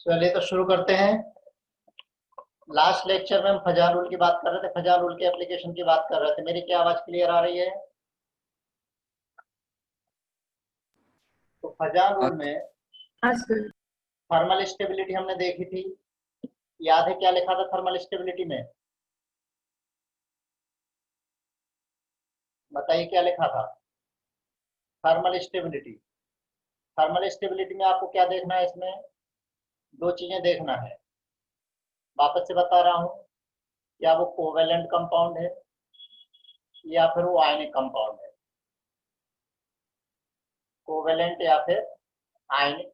चलिए तो शुरू करते हैं। लास्ट लेक्चर में हम फजा रूल की बात कर रहे थे, फजा रूल के एप्लीकेशन की बात कर रहे थे। मेरी क्या आवाज क्लियर आ रही है? तो फजा रूल में थर्मल स्टेबिलिटी हमने देखी थी। याद है क्या लिखा था थर्मल स्टेबिलिटी में? बताइए क्या लिखा था थर्मल स्टेबिलिटी। थर्मल स्टेबिलिटी में आपको क्या देखना है? इसमें दो चीजें देखना है। वापस से बता रहा हूं, क्या वो कोवेलेंट कंपाउंड है या फिर वो आयनिक कंपाउंड है। कोवेलेंट या फिर आयनिक।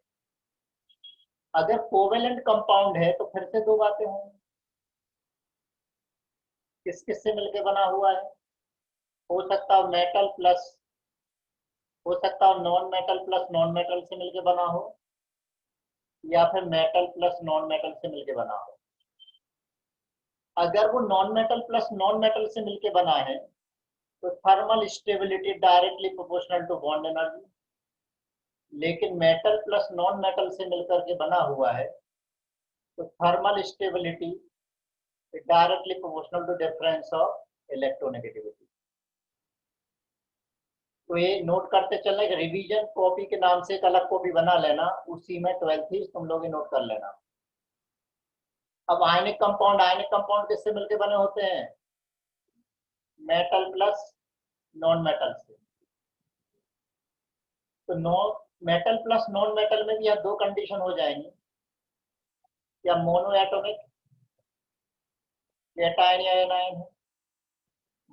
अगर कोवेलेंट कंपाउंड है तो फिर से दो बातें होंगी। किस किस से मिलकर बना हुआ है? हो सकता है मेटल प्लस, हो सकता है non metal plus non metal से मिलकर बना हो, या फिर मेटल प्लस नॉन मेटल से मिलकर बना हो। अगर वो non metal plus non metal से मिलकर बना है तो thermal stability directly proportional to bond energy. लेकिन मेटल प्लस नॉन मेटल से मिलकर के बना हुआ है तो thermal stability directly proportional to difference of electronegativity. तो ये नोट करते चलना कि रिवीजन कॉपी के नाम से एक अलग कॉपी बना लेना, उसी में 12th ही तुम लोग नोट कर लेना। अब आयनिक कंपाउंड किससे मिलकर बने होते हैं? मेटल प्लस नॉन मेटल से। तो मेटल प्लस नॉन मेटल में भी यह दो कंडीशन हो जाएंगी, या मोनो एटॉमिक कैटायन या एनायन है,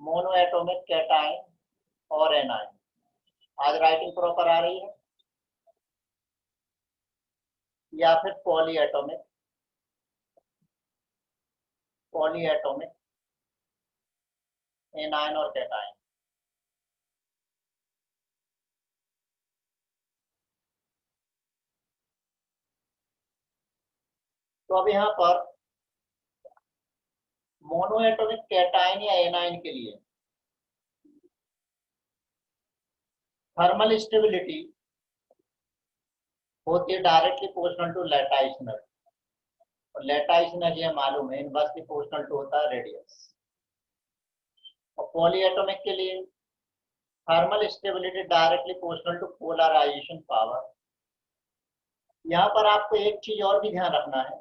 मोनो एटॉमिक कैटायन और एनायन। आज राइटिंग प्रॉपर आ रही है? या फिर पॉली एटॉमिक एनायन और कैटायन। तो अब यहाँ पर मोनो एटॉमिक कैटायन या एनायन के लिए थर्मल स्टेबिलिटी होती है डायरेक्टली प्रोपोर्शनल टू लैटाइस एनर्जी, और लैटाइस एनर्जी है मालूम है इनवर्सली प्रोपोर्शनल टू होता है रेडियस। और पॉली एटॉमिक के लिए thermal stability directly proportional to polarization power. यहाँ पर आपको एक चीज और भी ध्यान रखना है।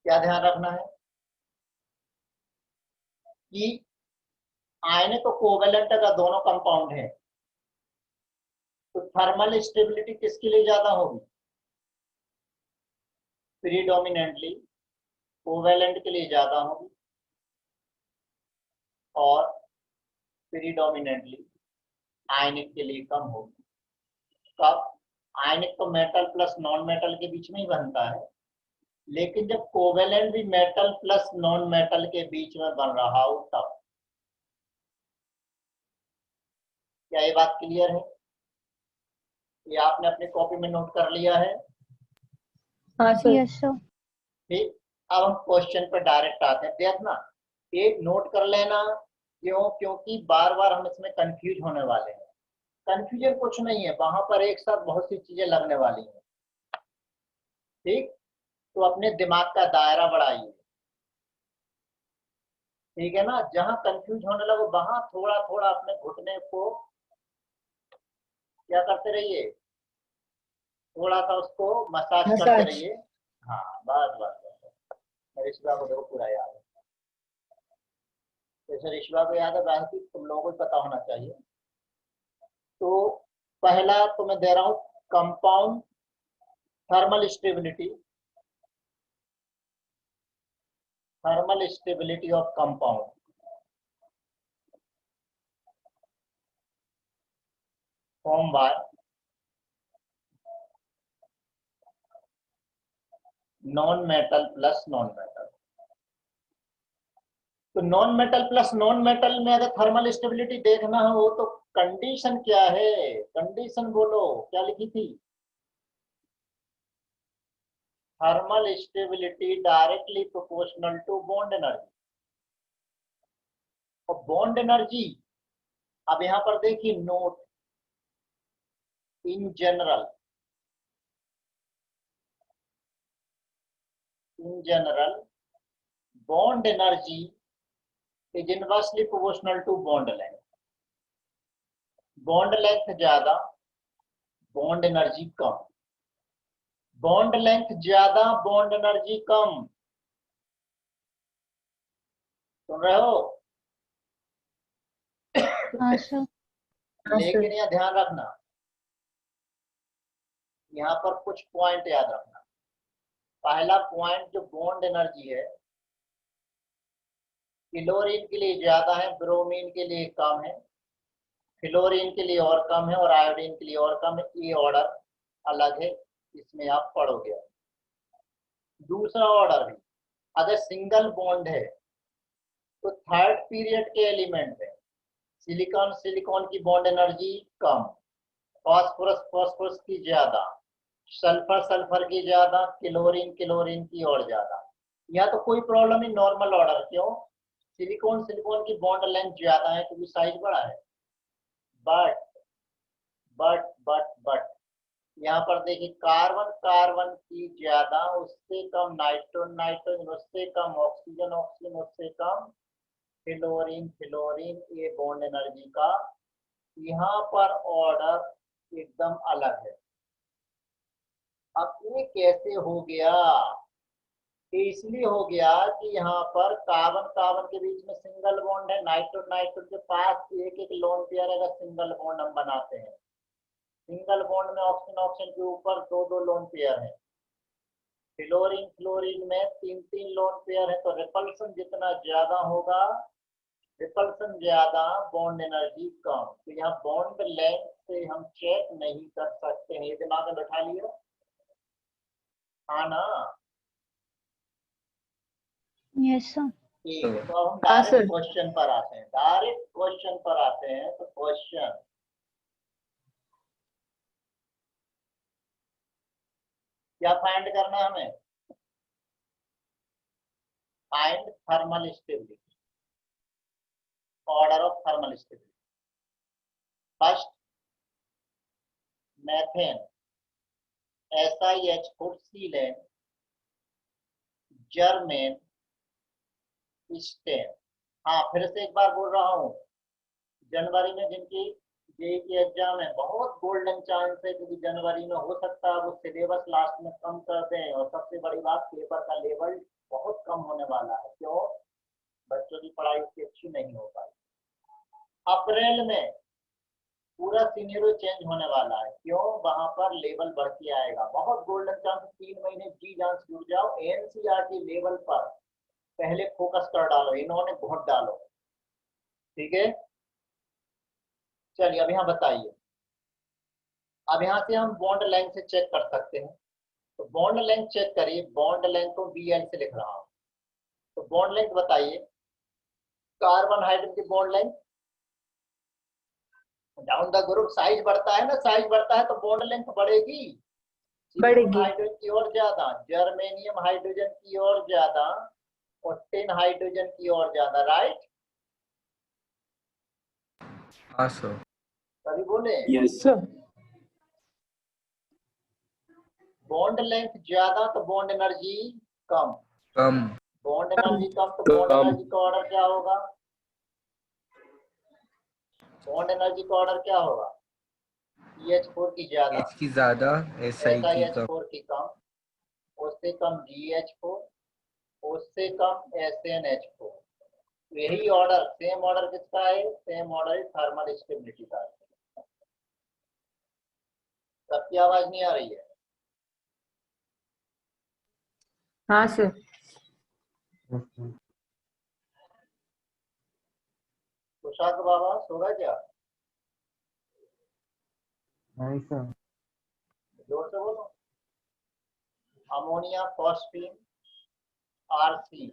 क्या ध्यान रखना है? कि आयनिक और कोवेलेंट अगर दोनों कंपाउंड हैं तो थर्मल स्टेबिलिटी किसके लिए ज्यादा होगी? प्रीडोमिनेंटली कोवेलेंट के लिए ज्यादा होगी और प्रीडोमिनेंटली आयनिक के लिए कम होगी। कब? आयनिक तो मेटल प्लस नॉन मेटल के बीच में ही बनता है, लेकिन जब कोवेलेंट भी मेटल प्लस नॉन मेटल के बीच में बन रहा हो तब। क्या ये बात क्लियर है? ये आपने अपनी कॉपी में नोट कर लिया है? हाँ सर। ठीक, अब हम क्वेश्चन पर डायरेक्ट आते हैं। देखना, एक नोट कर लेना। क्यों? क्योंकि बार बार हम इसमें कंफ्यूज होने वाले हैं। कंफ्यूजन कुछ नहीं है, वहां पर एक साथ बहुत सी चीजें लगने वाली हैं। ठीक, तो अपने दिमाग का दायरा बढ़ाइए। ठीक है ना? जहां कंफ्यूज होने लगो वहां थोड़ा थोड़ा अपने घुटने को क्या करते रहिए, थोड़ा सा उसको मसाज करते रहिए। हाँ, बस बस बस। ऋषभा को देखो पूरा याद है, जैसे ऋषभा को याद है वैसे तुम लोगों को पता होना चाहिए। तो पहला तो मैं दे रहा हूं compound thermal stability, of compound form by non metal plus non metal. तो non metal plus non metal में अगर थर्मल स्टेबिलिटी देखना हो तो कंडीशन क्या है? कंडीशन बोलो, क्या लिखी थी? Thermal stability directly proportional to bond energy. और बॉन्ड एनर्जी, अब यहां पर देखिए note, in general in general bond energy is inversely proportional to bond length. Bond length ज्यादा, बॉन्ड एनर्जी कम, बॉन्ड लेंथ ज्यादा, बॉन्ड एनर्जी कम। सुन रहे हो? हाँ सर। लेकिन यह ध्यान रखना, यहाँ पर कुछ पॉइंट याद रखना। पहला पॉइंट जो बॉन्ड एनर्जी है, क्लोरीन के लिए ज्यादा है, ब्रोमीन के लिए कम है, फ्लोरीन के लिए और कम है और आयोडीन के लिए और कम है। ये ऑर्डर अलग है, इसमें आप पढ़ोगे। दूसरा ऑर्डर भी, अगर सिंगल बॉन्ड है तो थर्ड पीरियड के एलिमेंट में सिलिकॉन सिलिकॉन की बॉन्ड एनर्जी कम, फास्फोरस फास्फोरस की ज्यादा, सल्फर सल्फर की ज्यादा, क्लोरीन क्लोरीन की और ज्यादा। यहाँ तो कोई प्रॉब्लम नहीं, नॉर्मल ऑर्डर। क्यों? सिलिकॉन सिलिकॉन की बॉन्ड लेंथ ज्यादा है क्योंकि साइज बड़ा है। बट यहाँ पर देखिए, कार्बन कार्बन की ज्यादा, उससे कम नाइट्रोजन नाइट्रोजन, उससे कम ऑक्सीजन ऑक्सीजन, उससे कम फ्लोरीन फ्लोरीन। ये बॉन्ड एनर्जी का यहाँ पर ऑर्डर एकदम अलग है। अब ये कैसे हो गया? इसलिए हो गया कि यहाँ पर कार्बन कार्बन के बीच में सिंगल बॉन्ड है, नाइट्रोजन नाइट्रोजन के पास एक एक लोन पेयर अगर सिंगल बॉन्ड हम बनाते हैं, सिंगल बॉन्ड में ऑक्सीजन ऑक्सीजन के ऊपर दो दो लोन पेयर है, फ्लोरीन फ्लोरीन में तीन तीन लोन पेयर है, तो रिपल्सन जितना ज्यादा होगा, रिपल्सन ज्यादा, बॉन्ड एनर्जी कम। तो यहाँ बॉन्ड लेंथ से हम चेक नहीं कर सकते हैं, ये दिमाग में बैठा लिया। हाँ ना? Yes sir. ठीक है, तो अब हम डायरेक्ट क्वेश्चन पर आते हैं। डायरेक्ट क्वेश्चन पर आते हैं। तो क्वेश्चन, क्या फाइंड करना है हमें? Find thermal stability, order of thermal stability. First methane SiH4 silane germane stannane. हाँ, फिर से एक बार बोल रहा हूँ, जनवरी में जिनकी जेईई की एग्जाम है, बहुत गोल्डन चांस है क्योंकि जनवरी में हो सकता है वो सिलेबस लास्ट में कम कर दें, और सबसे बड़ी बात, पेपर का लेवल बहुत कम होने वाला है। क्यों? बच्चों की पढ़ाई उतनी अच्छी नहीं हो पाई। अप्रैल में पूरा सीनियरो चेंज होने वाला है। क्यों? वहां पर लेवल बढ़ के आएगा। बहुत गोल्डन चांस, 3 महीने जी जान से जुड़ जाओ, एनसीईआरटी लेवल पर पहले फोकस कर डालो, इन्होंने बहुत डालो। ठीक है, चलिए अब यहाँ बताइए। अब यहाँ से हम बॉन्ड लेंथ से चेक कर सकते हैं, तो बॉन्ड लेंथ चेक करिए। बॉन्ड लेंथ को BL से लिख रहा हूँ, तो बॉन्ड लेंथ बताइए। कार्बन हाइड्रोजन की bond length down the group size बढ़ता है ना, साइज बढ़ता है तो बॉन्ड लेंथ बढ़ेगी, हाइड्रोजन की ओर ज्यादा, जर्मेनियम हाइड्रोजन की ओर ज्यादा, और टिन हाइड्रोजन की ओर ज्यादा। राइट? हाँ सर। सभी बोले? Yes sir. बॉन्ड लेंथ ज्यादा तो बॉन्ड एनर्जी कम, कम। बॉन्ड एनर्जी कम तो बॉन्ड एनर्जी का ऑर्डर क्या होगा? बॉन्ड एनर्जी का ऑर्डर क्या होगा? CH4 की ज्यादा, H की ज्यादा, SI की कम। SiH4 की कम, उससे कम GH4, उससे कम SNH4। यही ऑर्डर, सेम ऑर्डर किसका है? सेम ऑर्डर थर्मल स्टेबिलिटी का है। सबकी आवाज नहीं आ रही है? हाँ सर। कुशाक बाबा सो गए क्या? नहीं सर। जोर से बोलो। अमोनिया फॉस्फीन, RC,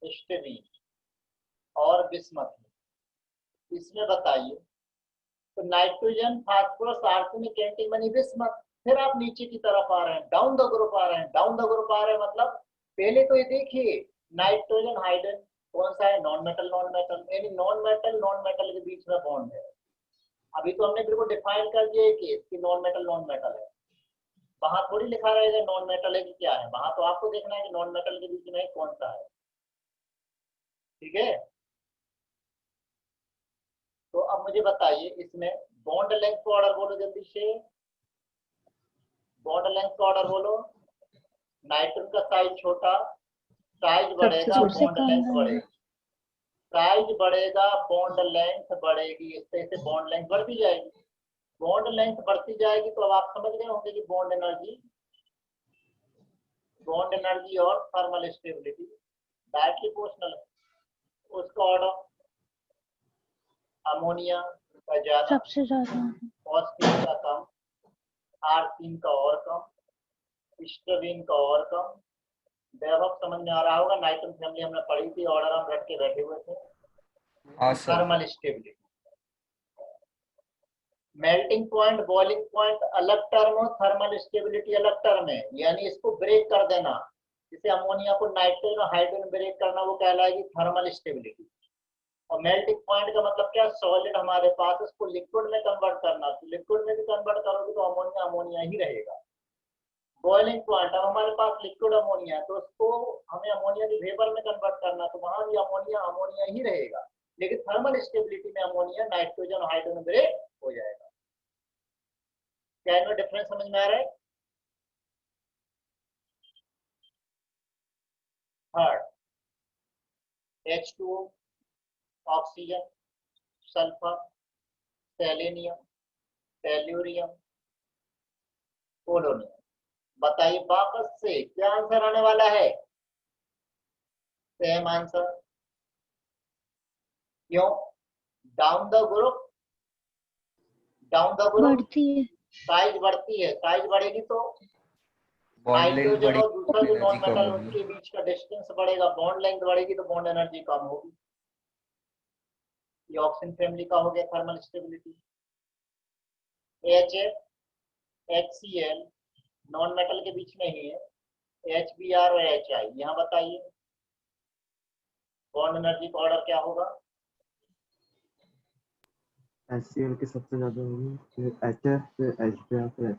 स्टेरीन और बिस्मथ। इसमें बताइए, तो nitrogen phosphorus arsenic antimony bismuth. फिर आप नीचे की तरफ आ रहे हैं, डाउन द ग्रुप आ रहे हैं, डाउन द ग्रुप आ रहे हैं। मतलब पहले तो ये देखिए, नाइट्रोजन हाइड्रोजन कौन सा है? नॉन मेटल नॉन मेटल, यानी नॉन मेटल के बीच में बॉन्ड है। अभी तो हमने बिल्कुल डिफाइन कर दिया कि इसकी नॉन मेटल है। वहां थोड़ी लिखा रहेगा नॉन मेटल है कि क्या है, वहां तो आपको देखना है कि नॉन मेटल के बीच में कौन सा है। ठीक है, तो अब मुझे बताइए इसमें बॉन्ड लेंथ का ऑर्डर बोलो जल्दी से, बॉन्ड लेंथ का ऑर्डर बोलो। नाइट्रोजन का साइज छोटा, साइज बढ़ेगा सबसे बॉन्ड कम लेंथ रहेगा। बढ़ेगी, साइज बढ़ेगा बॉन्ड लेंथ बढ़ेगी, इस तरह से बॉन्ड लेंथ बढ़ती जाएगी। बॉन्ड लेंथ बढ़ती जाएगी तो अब आप समझ गए होंगे कि बॉन्ड एनर्जी और थर्मल स्टेबिलिटी डायरेक्टली प्रोपोर्शनल है। उसका ऑर्डर अमोनिया का ज्यादा, सबसे ज्यादा। फॉस्फेट का कम, आर्सिन का और कम, स्ट्रबिन का और कम। वैभव समझ में आ रहा होगा, नाइट्रोजन फैमिली हमने पढ़ी थी, ऑर्डर हम रख के बैठे हुए थे। हाँ sir. Thermal stability, melting point, boiling point अलग टर्म हो, थर्मल स्टेबिलिटी अलग टर्म है, यानी इसको ब्रेक कर देना। जैसे अमोनिया को नाइट्रोजन और हाइड्रोजन ब्रेक करना, वो कहलाएगी थर्मल स्टेबिलिटी। और मेल्टिंग पॉइंट का मतलब क्या, सॉलिड हमारे पास, उसको लिक्विड में कन्वर्ट करना, तो लिक्विड में भी कन्वर्ट करोगे तो अमोनिया अमोनिया ही रहेगा। बॉइलिंग पॉइंट, अब हमारे पास लिक्विड अमोनिया है तो उसको हमें अमोनिया की वेपर में कन्वर्ट करना, तो वहां भी अमोनिया अमोनिया ही रहेगा, लेकिन थर्मल स्टेबिलिटी में अमोनिया नाइट्रोजन और हाइड्रोजन ब्रेक हो जाएगा। क्या इनमें डिफरेंस समझ में आ रहा है? Third, H2O, oxygen, sulphur, selenium, tellurium, polonium. बताइए वापस से क्या आंसर आने वाला है? Same answer. क्यों? Down the group, down the group बढ़ती है। साइज बढ़ती है, साइज बढ़ेगी तो बॉन्ड लेंथ नाइट्रोजन और दूसरा बड़ी, जो एनर्जी नॉन कम मेटल होगी। उनके बीच का डिस्टेंस बढ़ेगा, बॉन्ड लेंथ बढ़ेगी तो बॉन्ड एनर्जी कम होगी। ये ऑक्सीजन फैमिली का हो गया thermal stability. HF, HCl non metal के बीच में ही है, HBr और HI। यहाँ बताइए बॉन्ड एनर्जी का ऑर्डर क्या होगा? HCl की सबसे ज्यादा होगी, फिर HF, फिर HBr, फिर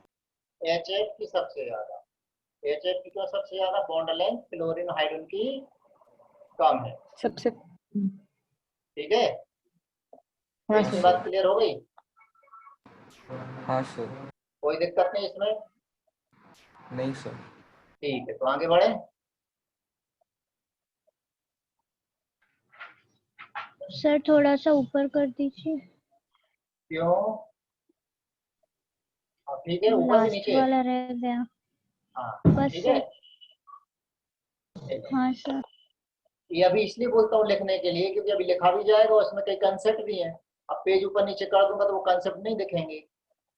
HF की सबसे ज्यादा, HF की क्यों सबसे ज्यादा? बॉन्ड लेंथ क्लोरीन हाइड्रोजन की कम है। सबसे। ठीक है, हाँ इसकी सर। बात क्लियर हो गई? हाँ सर। कोई दिक्कत नहीं इसमें? नहीं सर। ठीक है, तो आगे बढ़े। सर थोड़ा सा ऊपर कर दीजिए। क्यों? ठीक है, ऊपर भी लास्ट नीचे? वाला रह गया। हाँ बस ठीक सर। है। हाँ सर। ये अभी इसलिए बोलता हूँ लिखने के लिए क्योंकि अभी लिखा भी जाएगा, उसमें कई कंसेप्ट भी हैं। अब पेज ऊपर नीचे कर दूंगा तो वो कंसेप्ट नहीं दिखेंगे,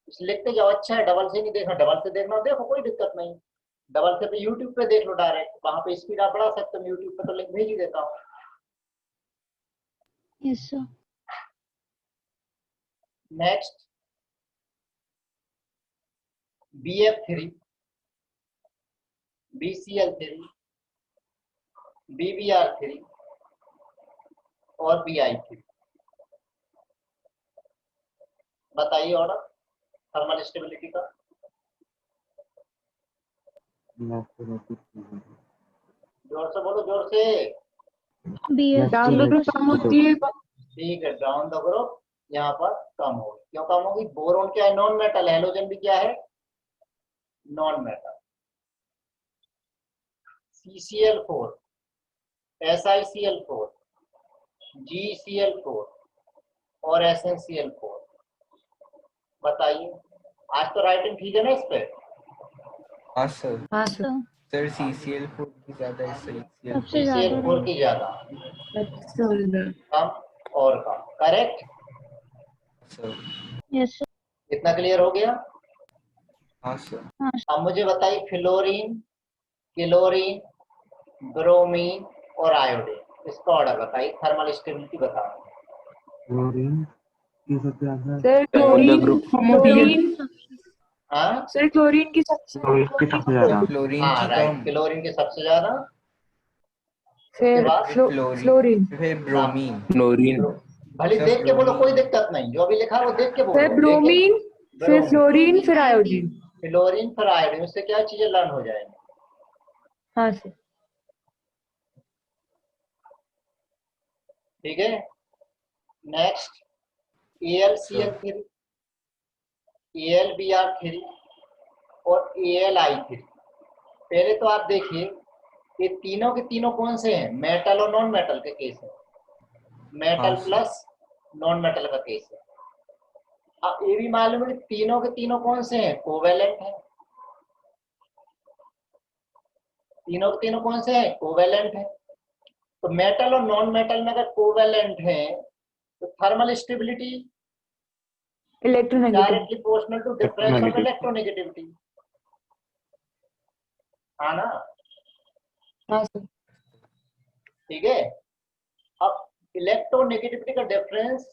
इसलिए लिखते जाओ। अच्छा है, डबल से नहीं देखना, डबल से देखना देखो कोई दिक्कत नहीं, डबल से पे यूट्यूब पे देख लो डायरेक्ट, वहां पे स्पीड आप बढ़ा सकते हो, यूट्यूब पे तो लिंक भेज ही देता हूँ। Yes sir. Next, BF3, BCl3, BBr3 और Bi3। बताइए ऑर्डर थर्मल स्टेबिलिटी का। जोर से बोलो, जोर से। डाउन द ग्रुप कम होती है। ठीक है, डाउन द ग्रुप यहाँ पर कम होगी। क्यों कम होगी? बोरोन क्या है? Non metal. हेलोजन भी क्या है? Non metal. CCl4, SiCl4, GCl4 और SnCl4। बताइए, आज तो राइटिंग ठीक है ना इस पे? हाँ सर। हाँ सर। सर CCl4 की ज्यादा है, सबसे ज्यादा CCl4 की ज्यादा, कम और कम। Correct sir. Yes sir. इतना क्लियर हो गया? हाँ सर। हाँ अब मुझे बताइए फ्लोरीन, क्लोरीन, ब्रोमीन और आयोडीन, इसका ऑर्डर बताइए, थर्मल स्टेबिलिटी बताओ। क्लोरीन की सबसे ज्यादा, सर क्लोरीन, क्लोरीन। हाँ सर क्लोरीन की सबसे की सबसे ज्यादा, फ्लोरीन हाँ की राइट, कम, क्लोरीन के सबसे ज्यादा, उसके फिर बाद फ्लोरीन, फिर ब्रोमीन। भले सर देख के बोलो, ब्रोमीन। कोई दिक्कत नहीं, जो अभी लिखा है वो देख के बोलो। फिर ब्रोमीन, फिर ब्रोमीन, फ्लोरीन, फिर आयोडीन। फ्लोरीन फिर आयोडीन, उससे क्या चीजें लर्न हो जाएंगी। हाँ सर। ठीक है, नेक्स्ट AlCl3, AlBr3 और AlI3। पहले तो आप देखिए ये तीनों के तीनों कौन से हैं, मेटल और नॉन मेटल के केस है, मेटल हाँ, सर। प्लस नॉन मेटल का केस है। अब ये भी मालूम है कि तीनों के तीनों कौन से हैं, कोवेलेंट हैं। तीनों के तीनों कौन से हैं, कोवेलेंट हैं। तो मेटल और नॉन मेटल में अगर कोवेलेंट हैं तो thermal stability electronegative. Directly proportional to difference of electronegativity, हाँ ना। हाँ सर। ठीक है, अब इलेक्ट्रोनेगेटिविटी का डिफरेंस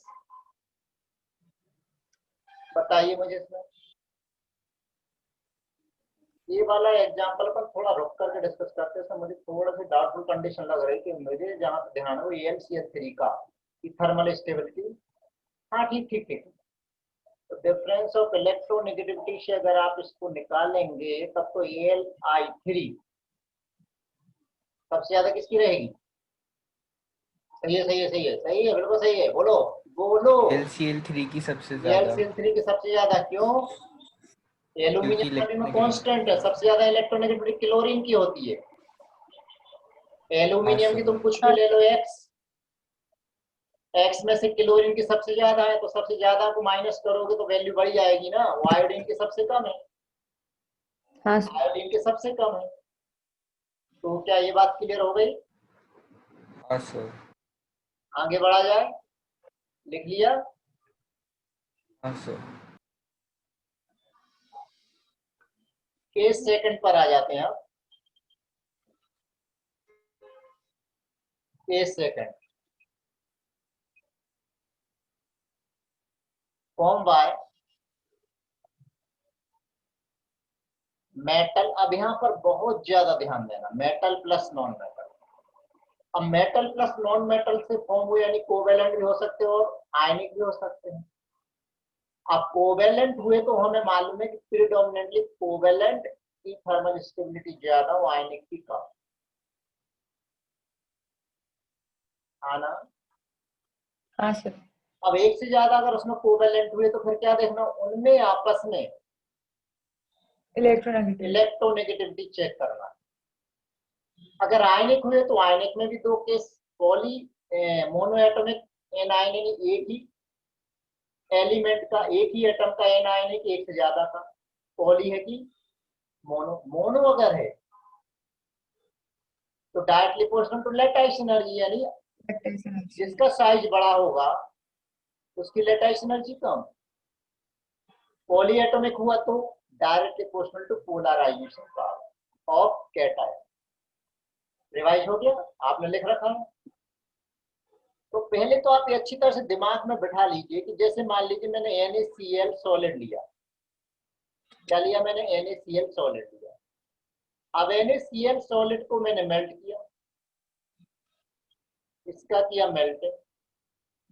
बताइए मुझे इसमें। ये वाला एग्जांपल पर थोड़ा रुक करके डिस्कस करते हैं, मुझे थोड़ा सी डाउटफुल कंडीशन लग रही है कि मुझे जहां पे ध्यान है वो AlCl3 का कि थर्मल स्टेबिलिटी, हाँ ठीक ठीक ठीक। तो डिफरेंस ऑफ इलेक्ट्रोनेगेटिविटी से अगर आप इसको निकालेंगे तब तो AlI3 सबसे ज्यादा किसकी रहेगी। सही है सही है सही है सही है, बिल्कुल सही है, बोलो बोलो। LCl3 की सबसे ज्यादा, AlCl3 की सबसे ज्यादा, क्यों, क्योंकि एल्यूमिनियम में कांस्टेंट है, सबसे ज्यादा इलेक्ट्रोनेगेटिविटी क्लोरीन की होती है। एल्यूमिनियम की सर। तुम कुछ भी ले लो, एक्स में से क्लोरीन की सबसे ज्यादा है, तो सबसे ज्यादा को माइनस करोगे तो वैल्यू बढ़ जाएगी ना। वो आयोडीन की सबसे कम है, हाँ सर। आयोडीन की सबसे कम है। तो क्या ये बात क्लियर हो गई। हाँ सर। आगे बढ़ा जाए, लिख लिया। हाँ सर। केस सेकंड पर आ जाते हैं अब। Case second, form by metal. अब यहां पर बहुत ज्यादा ध्यान देना, मेटल प्लस नॉन मेटल। अब मेटल प्लस नॉन मेटल से फॉर्म हुए, यानी कोवेलेंट भी हो सकते हैं और आयनिक भी हो सकते हैं। अब कोवेलेंट हुए तो हमें मालूम है कि प्रीडोमिनेंटली कोवेलेंट की थर्मल स्टेबिलिटी ज्यादा और आयनिक की कम, आना। हाँ सर। अब एक से ज्यादा अगर उसमें कोवेलेंट हुए तो फिर क्या देखना, उनमें आपस में इलेक्ट्रोनेगेटिव। इलेक्ट्रोनेगेटिविटी चेक करना। अगर आयनिक हुए तो आयनिक में भी दो केस, पॉली मोनोएटॉमिक एनायन, एक ही एलिमेंट का, एक ही एटम का एनायन है कि एक से ज्यादा का, पॉली है कि मोनो। मोनो अगर है तो directly proportional to lattice energy, यानी जिसका साइज बड़ा होगा उसकी लैटिस एनर्जी कम। पॉली एटॉमिक हुआ तो directly proportional to polarization power of cation. Revise हो गया, आपने लिख रखा है। तो पहले तो आप ये अच्छी तरह से दिमाग में बिठा लीजिए कि जैसे मान लीजिए मैंने NaCl सॉलिड लिया, क्या लिया मैंने, NaCl सॉलिड लिया। अब NaCl सॉलिड को मैंने मेल्ट किया, इसका किया मेल्टिंग।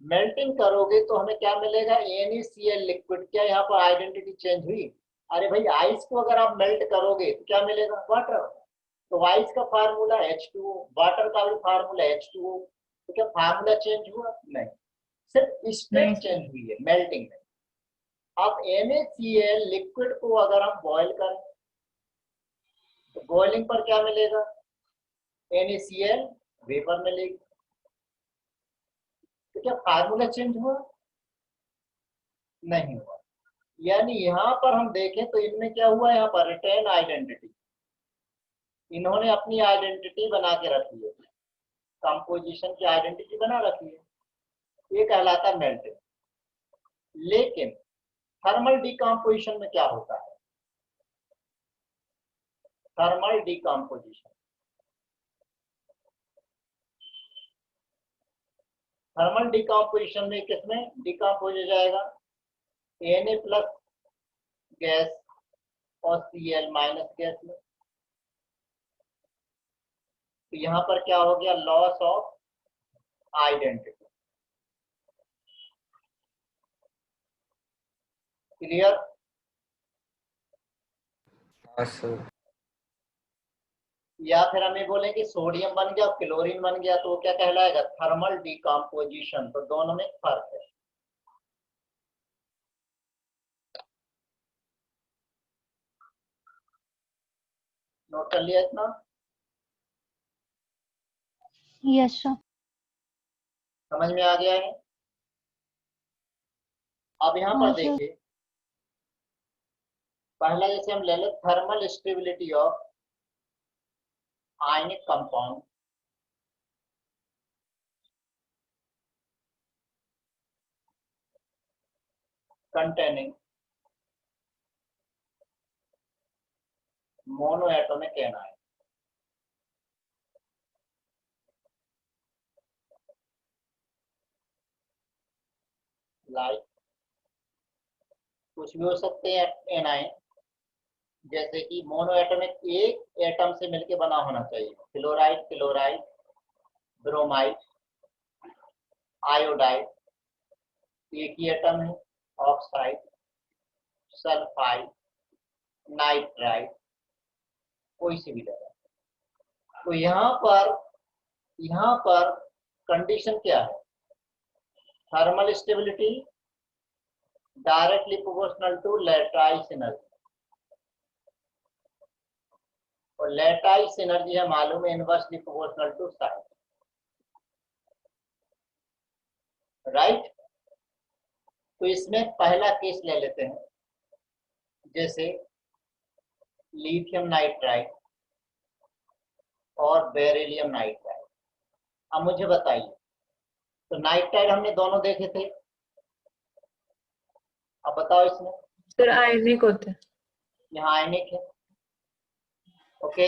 मेल्टिंग करोगे तो हमें क्या मिलेगा, NaCl लिक्विड। क्या यहाँ पर आइडेंटिटी चेंज हुई। अरे भाई आइस को अगर आप मेल्ट करोगे तो क्या मिलेगा, वाटर। तो आइस का फार्मूला H2O, वाटर का भी फार्मूला H2O। तो क्या फार्मूला चेंज हुआ, नहीं, सिर्फ स्टेट चेंज हुई है मेल्टिंग में। अब NaCl लिक्विड को अगर हम बॉयल करें तो बॉइलिंग पर क्या मिलेगा, NaCl वेपर मिलेगी। तो क्या फार्मूला चेंज हुआ, नहीं हुआ। यानी यहां पर हम देखें तो इनमें क्या हुआ, यहाँ पर रिटेन आइडेंटिटी, इन्होंने अपनी आइडेंटिटी बना के रखी है, कंपोजिशन की आइडेंटिटी बना रखी है, ये कहलाता है मेल्टिंग। लेकिन थर्मल डिकम्पोजिशन में क्या होता है, थर्मल डिकम्पोजिशन, थर्मल डिकम्पोजिशन में किसमें डिकम्पोज हो जाएगा, Na प्लस गैस और Cl माइनस गैस में। तो यहां पर क्या हो गया, लॉस ऑफ आइडेंटिटी। क्लियर। हाँ सर। या फिर हम ये बोले कि सोडियम बन गया और क्लोरीन बन गया, तो वो क्या कहलाएगा? Thermal decomposition. तो दोनों में फर्क है। नोट कर लिया इतना? Yes sir. समझ में आ गया है? अब यहाँ हाँ पर सर। देखिए, पहला जैसे हम ले ले thermal stability of ionic compound containing monoatomic anion. Like कुछ भी हो सकते हैं एनाइन, जैसे कि मोनोएटॉमिक एक एटम से मिलके बना होना चाहिए। फ्लोराइड, क्लोराइड, ब्रोमाइड, आयोडाइड, एक ही एटम है। ऑक्साइड, सल्फाइड, नाइट्राइड, कोई सी भी लगा। तो यहाँ पर कंडीशन क्या है? Thermal stability directly proportional to lattice energy, और लैटिस एनर्जी है मालूम है inversely proportional to size, right. तो इसमें पहला केस ले लेते हैं, जैसे लिथियम नाइट्राइड और बेरिलियम नाइट्राइड। अब मुझे बताइए, तो नाइट्राइड हमने दोनों देखे थे, अब बताओ इसमें। सर आयनिक होते हैं। यहाँ आयनिक है, ओके।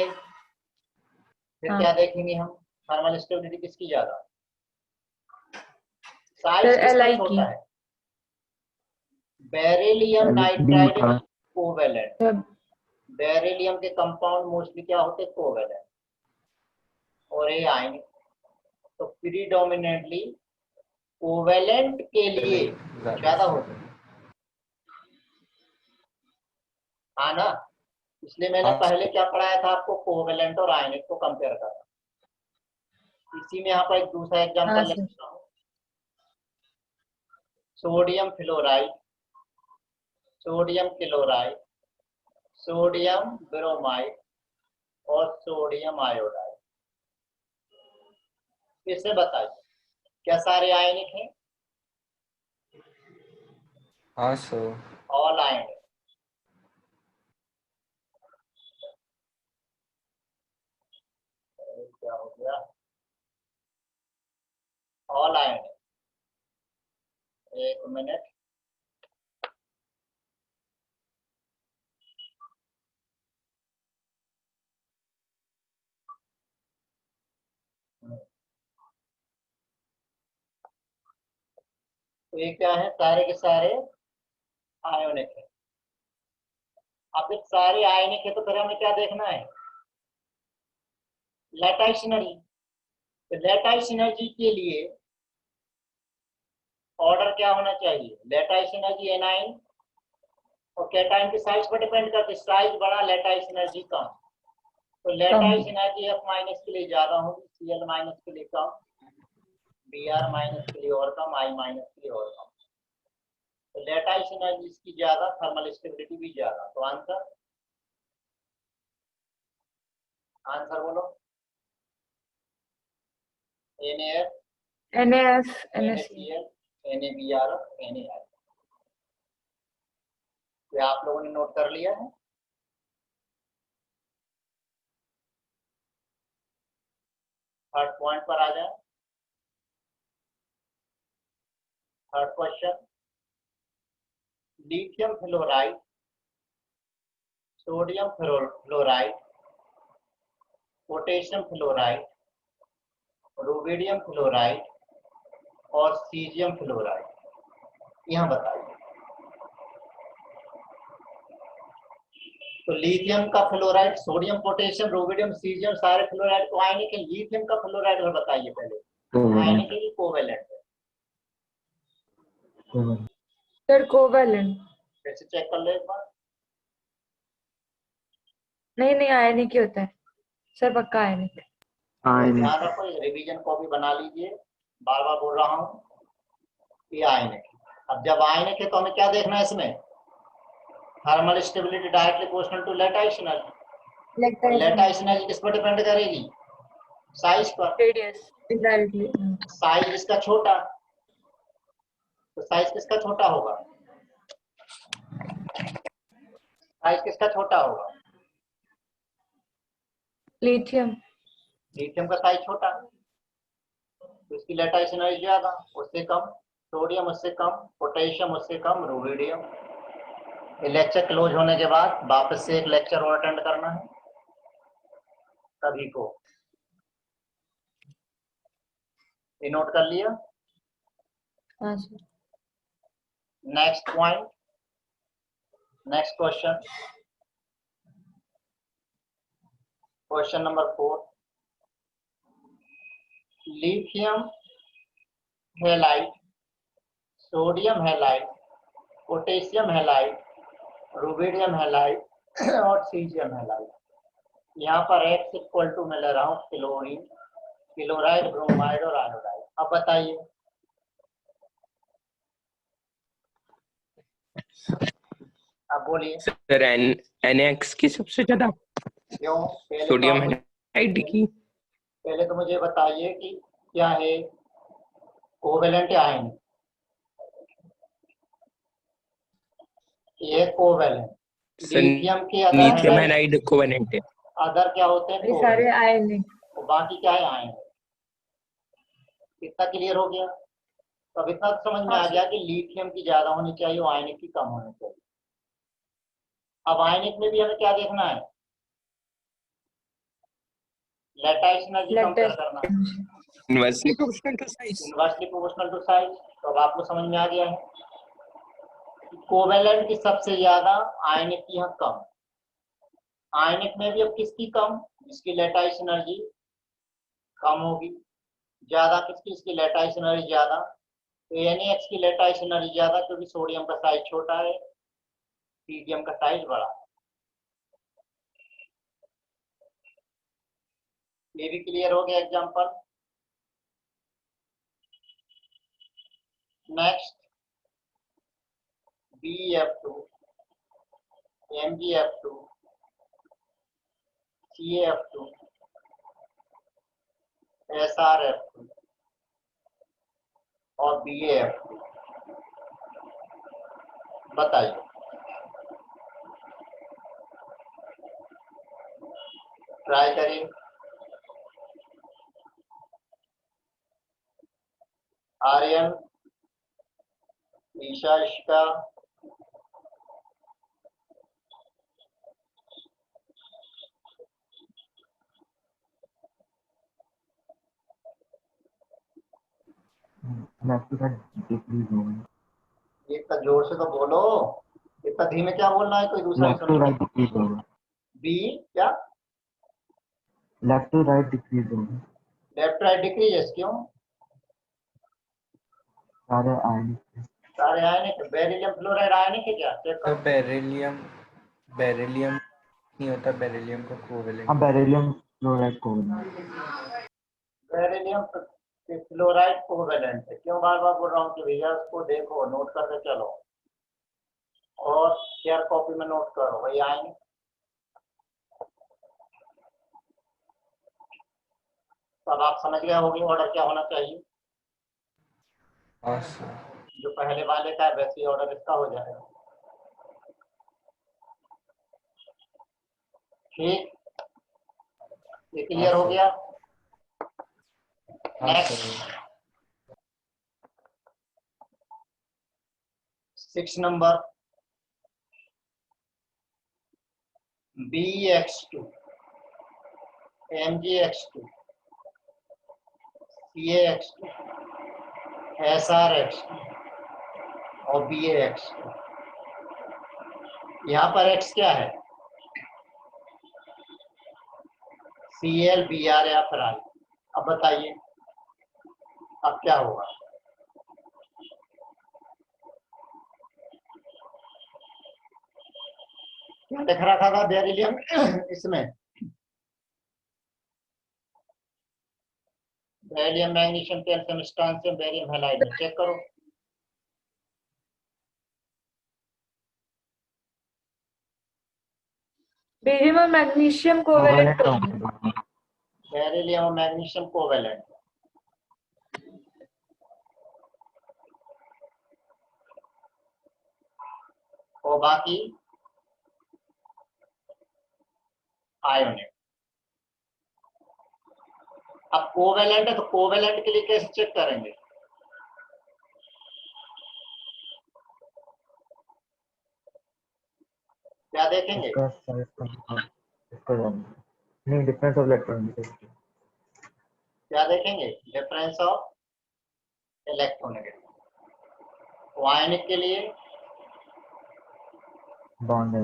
फिर हाँ। क्या देखेंगे हम? थर्मल स्टेबिलिटी किसकी ज्यादा? साइज सर किसका Li छोटा की। है? बेरिलियम नाइट्राइड में कोवेलेंट। सब बेरिलियम के कंपाउंड मोस्टली क्या होते हैं? कोवेलेंट। और ये आयनिक, तो प्रीडोमिनेटली कोवेलेंट के लिए ज्यादा होते हैं, हाँ ना। इसलिए मैंने हाँ पहले क्या पढ़ाया था आपको? कोवेलेंट और आयनिक को कंपेयर करा। इसी में यहाँ पर एक दूसरा हाँ एग्जांपल सर। लेता हूँ। Sodium fluoride, sodium chloride, sodium bromide और सोडियम आयोडाइड। इससे बताइए क्या सारे आयनिक हैं? हाँ सर। ऑल आयनिक। क्या हो गया? ऑल आयनिक। एक मिनट, तो ये क्या है? सारे के सारे आयोनिक है। अब जब सारे आयनिक है तो फिर हमें क्या देखना है? Lattice energy. तो लैटिस एनर्जी के लिए ऑर्डर क्या होना चाहिए? लैटिस एनर्जी एनाइन और कैटाइन की साइज पर डिपेंड करती है। साइज बड़ा, लैटिस एनर्जी कम। तो लैटिस एनर्जी F माइनस के लिए ज्यादा होगी, Cl माइनस के लिए कम, Br माइनस के लिए और कम, I माइनस के लिए और कम। तो लैटिस एनर्जी इसकी ज्यादा, थर्मल स्टेबिलिटी भी ज्यादा। तो आंसर, आंसर बोलो। NAF, NAF, NaCl, NaBr, NaI। क्या आप लोगों ने नोट कर लिया है? थर्ड पॉइंट पर आ जाए। Third question, lithium fluoride, sodium fluoride, potassium fluoride, rubidium fluoride और सीजियम फ्लोराइड, यहाँ बताइए। तो लिथियम का fluoride, sodium, potassium, rubidium, caesium सारे फ्लोराइड तो आयनिक है। लिथियम का फ्लोराइड में बताइए पहले, आयनिक है कि कोवेलेंट है? Sir covalent. कैसे चेक कर ले एक बार? नहीं नहीं, आयनिक ही होता है सर, पक्का आयनिक। ध्यान रखो, ये रिवीजन कॉपी बना लीजिए, बार बार बोल रहा हूँ, ये आयनिक। अब जब आयनिक है तो हमें क्या देखना है इसमें, thermal stability directly proportional to lattice energy. Lattice energy किस पर डिपेंड करेगी, साइज पर। Radius indirectly. साइज इसका छोटा, तो साइज किसका छोटा होगा, साइज किसका छोटा होगा, लिथियम। लिथियम का साइज छोटा, तो इसकी लेटाइस एनर्जी ज्यादा, उससे कम सोडियम, उससे कम पोटेशियम, उससे कम रुबिडियम। ये लेक्चर क्लोज होने के बाद वापस से एक लेक्चर और अटेंड करना है सभी को, ये नोट कर लिया। हाँ sir. Next point, next question, question number 4। Lithium halide, sodium halide, potassium halide, rubidium halide और सीजियम हैलाइड। यहाँ पर x इक्वल टू मैं ले रहा हूँ क्लोरीन, क्लोराइड, ब्रोमाइड और आयोडाइड। अब बताइए, अब बोलिए सर NaX की सबसे ज्यादा, क्यों। पहले तो सोडियम आप- हाइड्राइड की। पहले तो मुझे बताइए कि क्या है, कोवेलेंट या आयन। ये कोवेलेंट, सर लिथियम के लिथियम अदर हाइड्राइड कोवेलेंट है। अदर क्या होते हैं, ये सारे कोवेलेंट, आयनिक। और बाकी क्या है, आयन। इतना क्लियर हो गया। तो अब इतना समझ में हाँ आ सर। गया कि लिथियम की ज्यादा होनी चाहिए और आयनिक की कम होनी चाहिए। अब आयनिक में भी हमें क्या देखना है, लेटाइस एनर्जी कंपेयर करना है, inversely proportional to size. Inversely proportional to size. तो अब आपको समझ में आ गया है कि कोवेलेंट की सबसे ज्यादा, आयनिक की यहाँ कम। आयनिक में भी अब किसकी कम, जिसकी लेटाइस एनर्जी कम होगी। ज्यादा किसकी, इसकी लेटाइस एनर्जी ज्यादा, तो NaX की लेटाइस एनर्जी ज्यादा, क्योंकि सोडियम का साइज छोटा है, सीजियम का साइज बड़ा। ये भी क्लियर हो गया example. Next, BeF2, MgF2, CaF2, SrF2 और BaF2। बताइए, ट्राई करिए। आर्यन, ईशा, इश्का, इतना जोर से तो बोलो, इतना धीमे क्या बोलना है, कोई दूसरा लेफ्ट टू राइट डिक्रीज होगा, बी क्या, लेफ्ट टू राइट डिक्रीज होगा, लेफ्ट राइट डिक्रीजेस, क्यों, सारे आयनिक। सारे आयनिक। बेरिलियम फ्लोराइड आयनिक है क्या, चेक तो करो। बेरिलियम नहीं होता, बेरिलियम का कोवेलेंट। हाँ, beryllium chloride covalent. Beryllium fluoride covalent है। क्यों बार बार बोल रहा हूँ कि भैया उसको देखो, नोट करके चलो और शेयर कॉपी में नोट करो भाई आयनिक। तो अब आप समझ गए होंगे ऑर्डर क्या होना चाहिए, हाँ सर। जो पहले वाले का है वैसे ही ऑर्डर इसका हो जाएगा। ठीक, ये क्लियर हो सर। गया। हाँ next, sir. 6 number, BX2, MgX2, CaX2, SrX2 और BaX2। यहाँ पर X क्या है, Cl, Br या फिर I। अब बताइए अब क्या होगा, क्या लिख रखा था बेरिलियम इसमें? Beryllium, magnesium, calcium, strontium, barium halide में चेक करो। बेरियम और मैग्नीशियम कोवेलेंट होंगे। बेरिलियम और मैग्नीशियम कोवेलेंट। और बाकी आयोनिक। अब कोवेलेंट है तो कोवेलेंट के लिए कैसे चेक करेंगे? क्या देखेंगे? इसका साइज का इसका नहीं, डिफरेंस ऑफ इलेक्ट्रॉन। क्या देखेंगे? Difference of electronegative. आयनिक के लिए बॉन्ड है।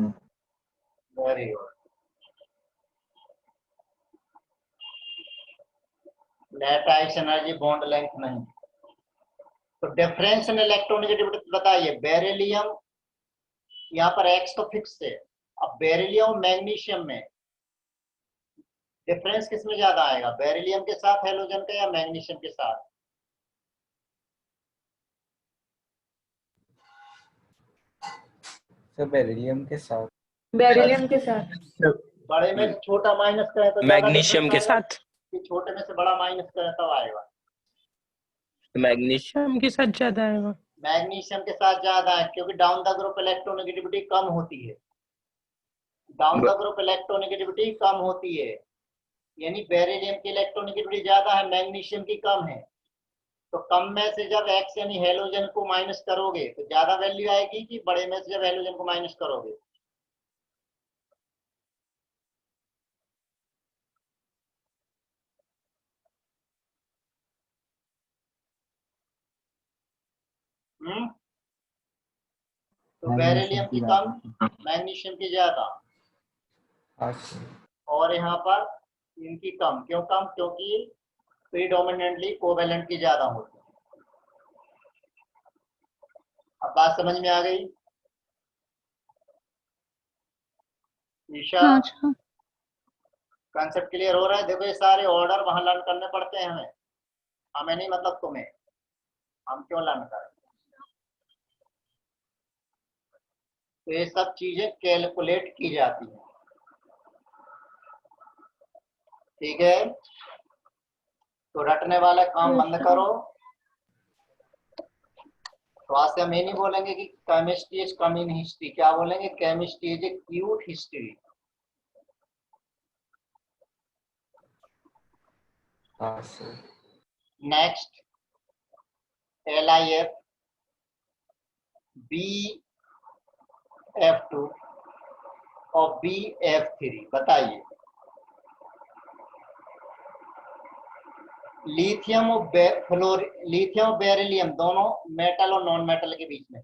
Very good. Lattice energy bond length नहीं। तो डिफरेंस इन इलेक्ट्रोनेगेटिविटी बताइए। बेरिलियम यहाँ पर एक्स तो फिक्स है। अब बेरिलियम मैग्नीशियम में डिफरेंस किस में ज्यादा आएगा? बेरिलियम के साथ हेलोजन का या मैग्नीशियम के साथ? सर बेरिलियम के साथ। बेरिलियम के साथ। बड़े में से छोटा माइनस करें तो ज्यादा मैग्नीशियम के difference आएगा, साथ। कि छोटे में से बड़ा माइनस करें तब आएगा? मैग्नीशियम के साथ ज्यादा आएगा। मैग्नीशियम के साथ ज्यादा है, क्योंकि डाउन द ग्रुप इलेक्ट्रोनेगेटिविटी कम होती है। डाउन द ग्रुप इलेक्ट्रोनेगेटिविटी कम होती है, यानी बेरिलियम की इलेक्ट्रोनेगेटिविटी ज्यादा है, मैग्नीशियम की कम है। तो कम में से जब एक्स यानी हेलोजन को माइनस करोगे तो ज्यादा वैल्यू आएगी, कि बड़े में से जब हेलोजन को माइनस करोगे? तो बेरिलियम की कम, मैग्नीशियम की ज्यादा। हाँ सर। और यहाँ पर इनकी कम। क्यों कम? क्योंकि प्रीडोमिनेंटली कोवेलेंट की ज्यादा होती है। अब बात समझ में आ गई? ईशा, हाँ अच्छा। कंसेप्ट क्लियर हो रहा है? देखो ये सारे ऑर्डर वहां लर्न करने पड़ते हैं हमें। हमें नहीं मतलब तुम्हें। हम क्यों लर्न करें? तो ये सब चीजें कैलकुलेट की जाती हैं। ठीक है, तो रटने वाला काम बंद करो। तो आज से हम ये नहीं बोलेंगे कि chemistry is come in history. क्या बोलेंगे? Chemistry is a cute history. हाँ सर। नेक्स्ट, LIF, BF2 और BF3 बताइए। लिथियम और लिथियम और बेरिलियम दोनों मेटल और नॉन मेटल के बीच में,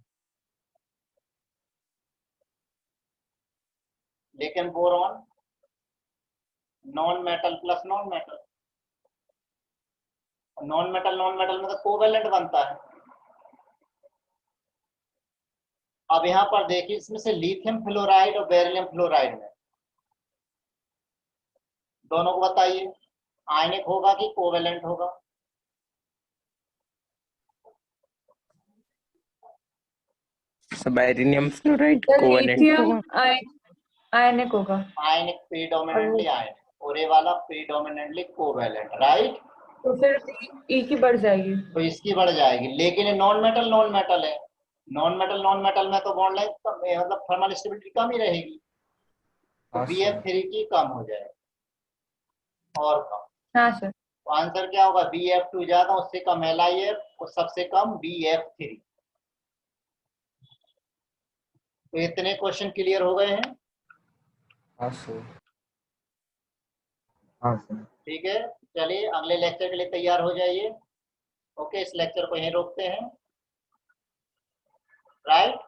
लेकिन boron non metal plus non metal. Non metal में तो कोवेलेंट बनता है। अब यहां पर देखिए, इसमें से लिथियम फ्लोराइड और बेरिलियम फ्लोराइड में दोनों को बताइए, आयनिक होगा कि कोवेलेंट होगा? Beryllium fluoride sir covalent lithium होगा। आयनिक होगा। आयनिक प्रीडोमिनेंटली आयनिक, और ये वाला प्रीडोमिनेंटली कोवेलेंट, राइट? तो फिर ई की बढ़ जाएगी। तो इसकी बढ़ जाएगी, लेकिन ये नॉन मेटल है। नॉन मेटल में तो बॉन्ड लेंथ मतलब थर्मल स्टेबिलिटी कम ही रहेगी। तो हाँ सर। BF3 की कम हो जाएगी और कम। हाँ सर। तो आंसर क्या होगा? BF2 ज्यादा, उससे कम LIF और सबसे कम BF3। तो इतने क्वेश्चन क्लियर हो गए हैं? हाँ सर। हाँ सर। ठीक है, चलिए अगले लेक्चर के लिए तैयार हो जाइए। ओके, इस लेक्चर को यहीं रोकते हैं, राइट?